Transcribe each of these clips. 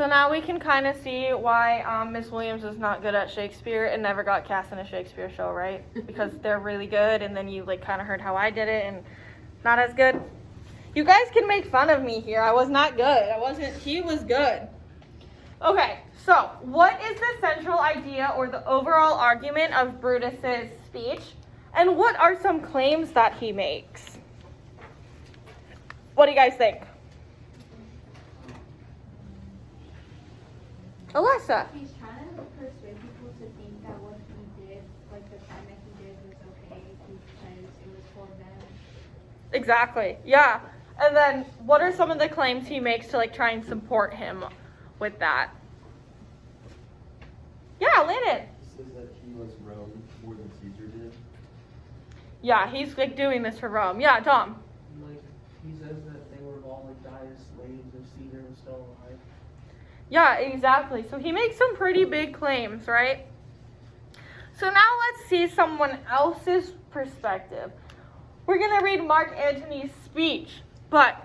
So now we can kind of see why Miss Williams is not good at Shakespeare and never got cast in a Shakespeare show, right? Because they're really good, and then you like kind of heard how I did it, and not as good. You guys can make fun of me here. I was not good. He was good. Okay, so what is the central idea or the overall argument of Brutus's speech? And what are some claims that he makes? What do you guys think? Alyssa. He's trying to persuade people to think that what he did, like the crime that he did, was okay because it was for them. Exactly. Yeah. And then what are some of the claims he makes to like try and support him with that? Yeah, Landon. He says that he loves Rome more than Caesar did. Yeah, he's like doing this for Rome. Yeah, Tom. Like, he says that they would all like die as slaves if Caesar was still alive. Yeah, exactly. So he makes some pretty big claims, right? So now let's see someone else's perspective. We're going to read Mark Antony's speech, but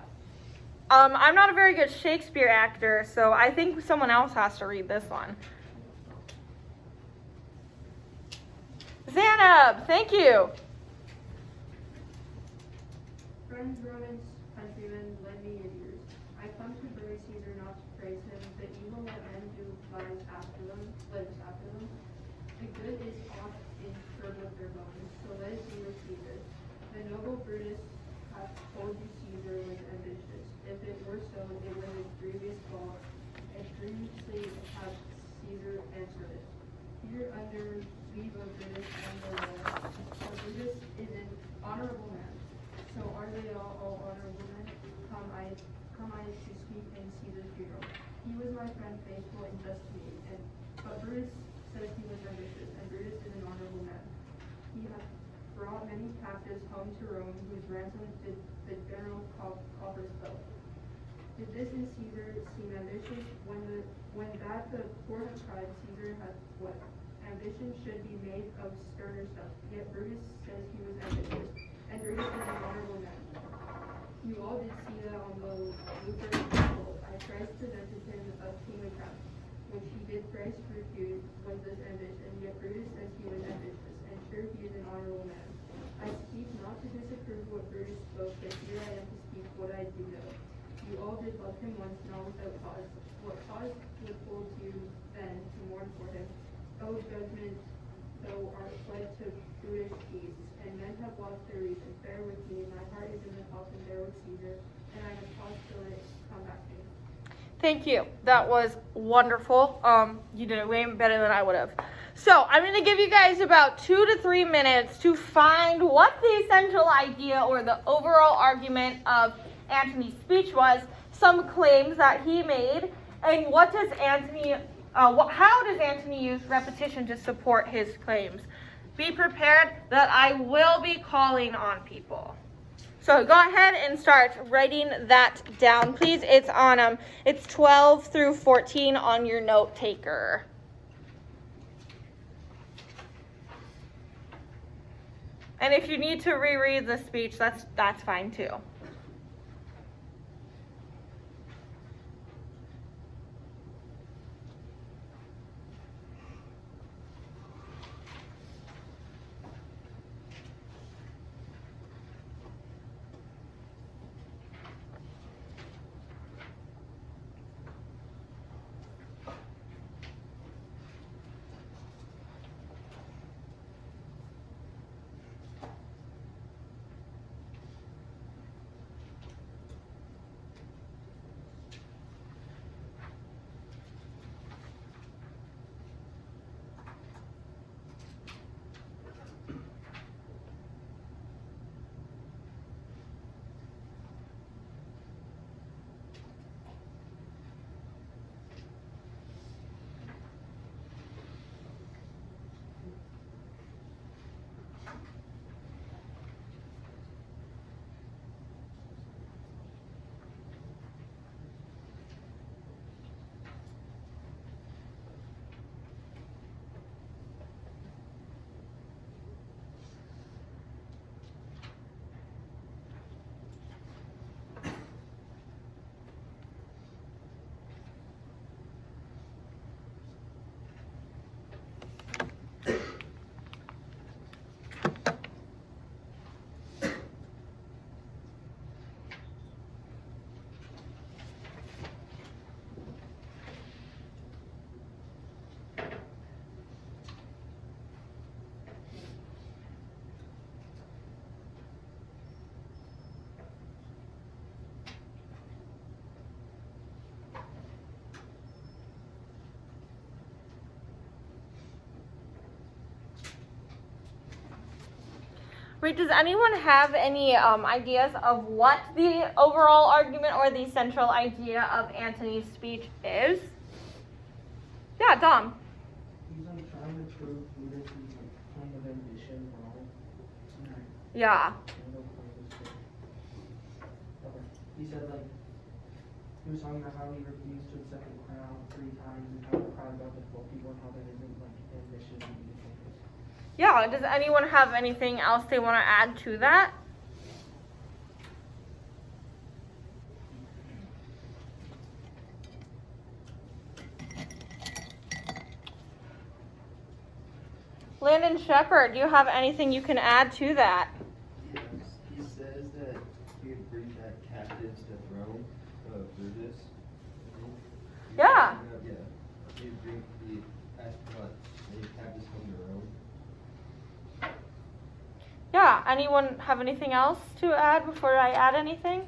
I'm not a very good Shakespeare actor, so I think someone else has to read this one. Zainab, thank you. Friends, Romans, countrymen, lend me your ears. I come to praise Caesar, not to praise him. The evil let men do lies after them. The good is oft incurred with their bones. So let it be with Caesar. The noble Brutus hath told you Caesar was ambitious. If it were so, it was a grievous fault, and grievously hath Caesar answered it. Here under leave of Brutus and the law. For Brutus is an honorable man. So are they all honorable men? Come I to speak in Caesar's funeral. He was my friend, faithful and just to me. But Brutus says he was ambitious, and Brutus is an honorable man. He hath brought many captives home to Rome, whose ransom did the general coffers fill. Did this in Caesar seem ambitious? When that the court of pride Caesar hath what? Ambition should be made of sterner stuff. Yet Brutus says he was ambitious, and Brutus is an honorable man. You all did see that on the Lutheran Council. I thrice presented him a kingly crown, which he did thrice refuse was this ambition. Yet Brutus says he was ambitious, and sure he is an honorable man. I speak not to disapprove what Brutus spoke, but here I am to speak what I do know. You all did love him once, not without cause. What cause withholds you then to mourn for him? O judgment, thou art fled to brutish deeds, and men have lost their reason. Bear with me, my heart is in the house, and bear with Caesar, and I have paused till it come back to me. Thank you. That was wonderful. You did it way better than I would have. So I'm going to give you guys about 2 to 3 minutes to find what the essential idea or the overall argument of Antony's speech was, some claims that he made, and what does Antony, how does Antony use repetition to support his claims? Be prepared that I will be calling on people. So go ahead and start writing that down, please. It's on it's 12 through 14 on your note taker. And if you need to reread the speech, that's fine too. Great. Does anyone have any ideas of what the overall argument or the central idea of Antony's speech is? Yeah, Dom. He's like trying to prove Brutus' like kind of ambition wrong. Yeah. Okay. He said like he was talking about how he refused to accept the crown 3 times and how proud about the 4 people and how that isn't like ambitious and beautiful. Yeah. Does anyone have anything else they want to add to that? Landon Shepherd, do you have anything you can add to that? Yes, he says that he would bring back captives to Rome, Brutus. Yeah. Yeah, he would bring the captives home to Rome. Yeah. Anyone have anything else to add before I add anything?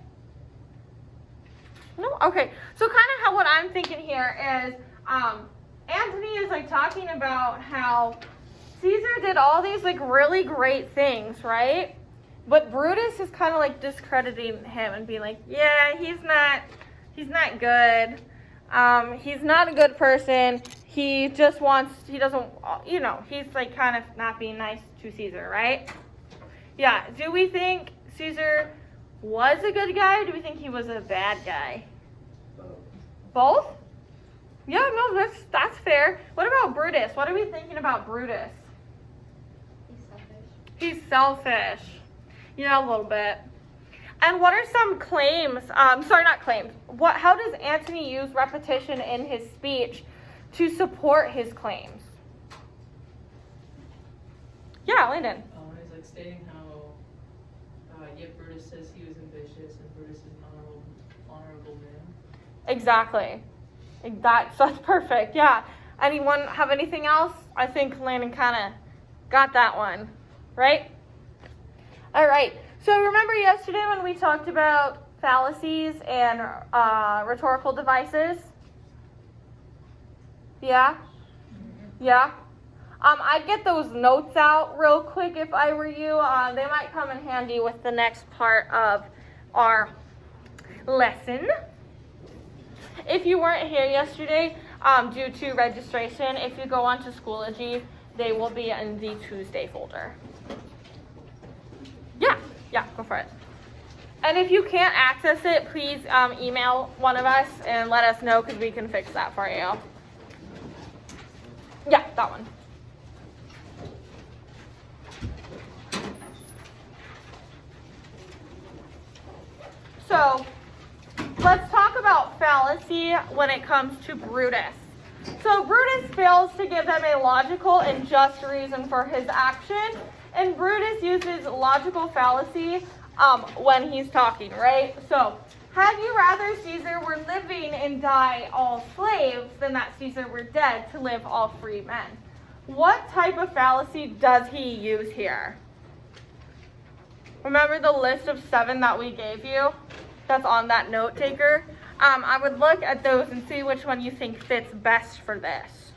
No? Okay. So kind of how what I'm thinking here is Antony is like talking about how Caesar did all these like really great things, right? But Brutus is kind of like discrediting him and being like, yeah, he's not good. He's not a good person. He doesn't, he's like kind of not being nice to Caesar, right? Yeah. Do we think Caesar was a good guy or do we think he was a bad guy? Both? Yeah, no, that's fair. What about Brutus? What are we thinking about Brutus? He's selfish. He's selfish. Yeah, a little bit. And what are some claims? Not claims. How does Antony use repetition in his speech to support his claims? Yeah, Landon. He's like stating how yet Brutus says he was ambitious and Brutus is an honorable man. Exactly. That's perfect. Yeah. Anyone have anything else? I think Landon kind of got that one, right? All right. So remember yesterday when we talked about fallacies and rhetorical devices? Yeah? Yeah? I'd get those notes out real quick if I were you. They might come in handy with the next part of our lesson. If you weren't here yesterday, due to registration, if you go onto Schoology, they will be in the Tuesday folder. Yeah, go for it. And if you can't access it, please email one of us and let us know because we can fix that for you. Yeah, that one. So, let's talk about fallacy when it comes to Brutus. So Brutus fails to give them a logical and just reason for his action, and Brutus uses logical fallacy when he's talking, right? So, had you rather Caesar were living and die all slaves than that Caesar were dead to live all free men? What type of fallacy does he use here? Remember the list of 7 that we gave you? That's on that note taker. I would look at those and see which one you think fits best for this.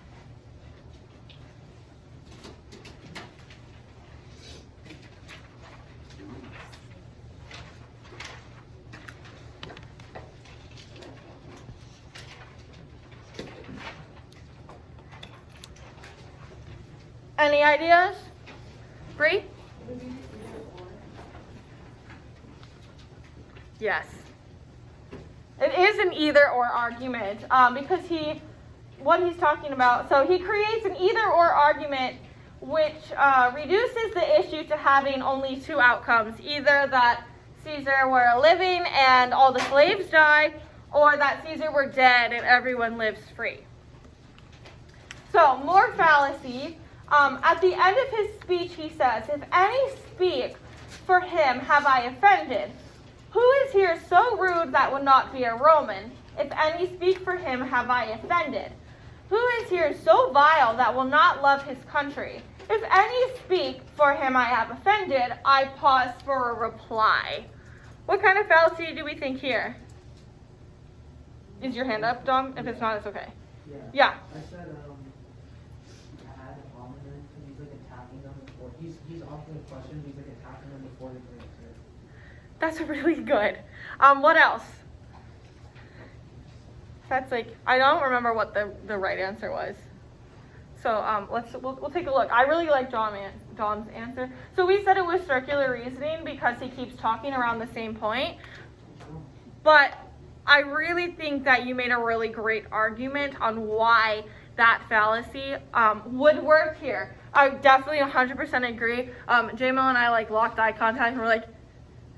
Any ideas? Bree? Yes. It is an either or argument because what he's talking about, so he creates an either or argument which reduces the issue to having only 2 outcomes, either that Caesar were living and all the slaves die, or that Caesar were dead and everyone lives free. So, more fallacy. At the end of his speech, he says, if any speak for him have I offended. Who is here so rude that would not be a Roman? If any speak for him have I offended. Who is here so vile that will not love his country? If any speak for him I have offended, I pause for a reply. What kind of fallacy do we think here? Is your hand up, Dom? If it's not, it's okay. Yeah. Yeah. I said, ad hominem, because he's like attacking them before he's asking the question, he's like attacking them before they can answer. That's really good. What else? That's like, I don't remember what the right answer was. So we'll take a look. I really like John's answer. So we said it was circular reasoning because he keeps talking around the same point. But I really think that you made a really great argument on why that fallacy would work here. I definitely 100% agree. J-Mill and I like locked eye contact and we're like,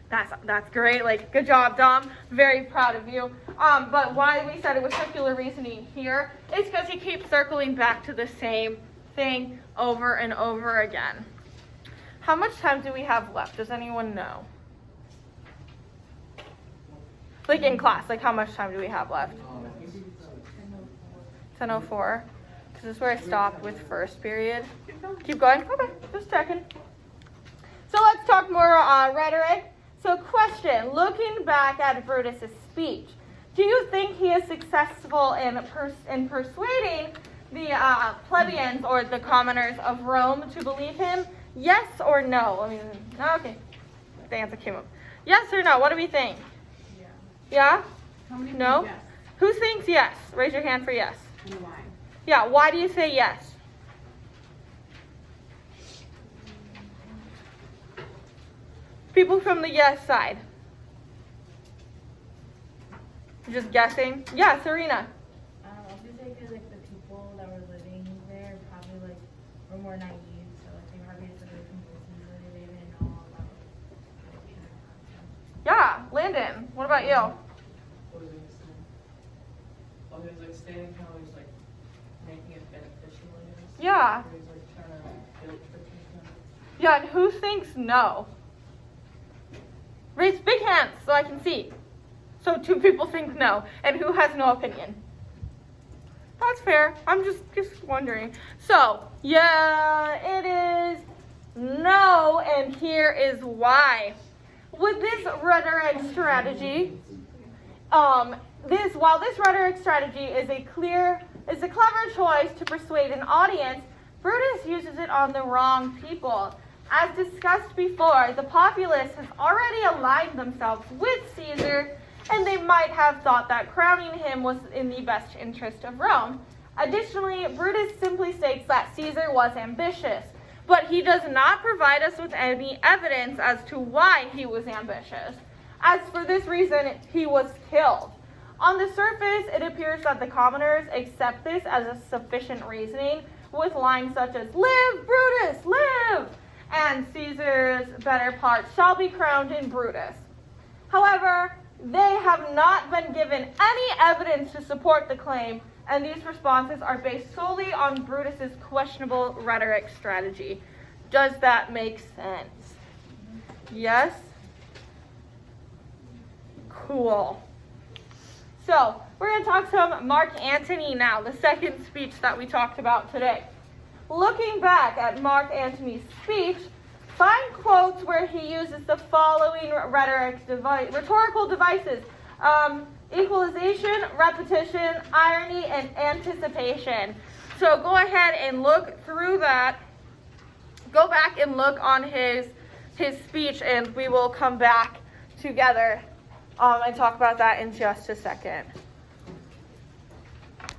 that's great. Like, good job, Dom. Very proud of you. But why we said it was circular reasoning here is because he keeps circling back to the same thing over and over again. How much time do we have left? Does anyone know? Like in class, like how much time do we have left? 10:04. This is where I stopped with first period. Keep going? Okay, just checking. So let's talk more rhetoric. So question, looking back at Brutus's speech, do you think he is successful in persuading the plebeians or the commoners of Rome to believe him? Yes or no? I mean, okay, the answer came up. Yes or no? What do we think? Yeah? How many No? think yes? Who thinks yes? Raise your hand for yes. And why? Yeah, why do you say yes? People from the yes side. Just guessing? Yeah, Serena. Obviously, because like the people that were living there probably like were more naive, so like they probably had really confused. They didn't know all about it. Yeah, Landon. What about you? What was I gonna say? Oh, he was like stating how he's like making it beneficial, I guess. Yeah. Or he's like trying to guilt trip them. Yeah, and who thinks no? Raise big hands so I can see. So 2 people think no, and who has no opinion? That's fair. I'm just wondering. So, yeah, it is no, and here is why. With this rhetoric strategy, while this rhetoric strategy is a clever choice to persuade an audience, Brutus uses it on the wrong people. As discussed before, the populace has already aligned themselves with Caesar, and they might have thought that crowning him was in the best interest of Rome. Additionally, Brutus simply states that Caesar was ambitious, but he does not provide us with any evidence as to why he was ambitious. As for this reason, he was killed. On the surface, it appears that the commoners accept this as a sufficient reasoning, with lines such as, "Live, Brutus, live!" and Caesar's better part shall be crowned in Brutus. However, they have not been given any evidence to support the claim, and these responses are based solely on Brutus's questionable rhetoric strategy. Does that make sense? Yes? Cool. So, we're going to talk some Mark Antony now, the second speech that we talked about today. Looking back at Mark Antony's speech, find quotes where he uses the following rhetorical devices: equalization, repetition, irony, and anticipation. So go ahead and look through that. Go back and look on his speech, and we will come back together and talk about that in just a second.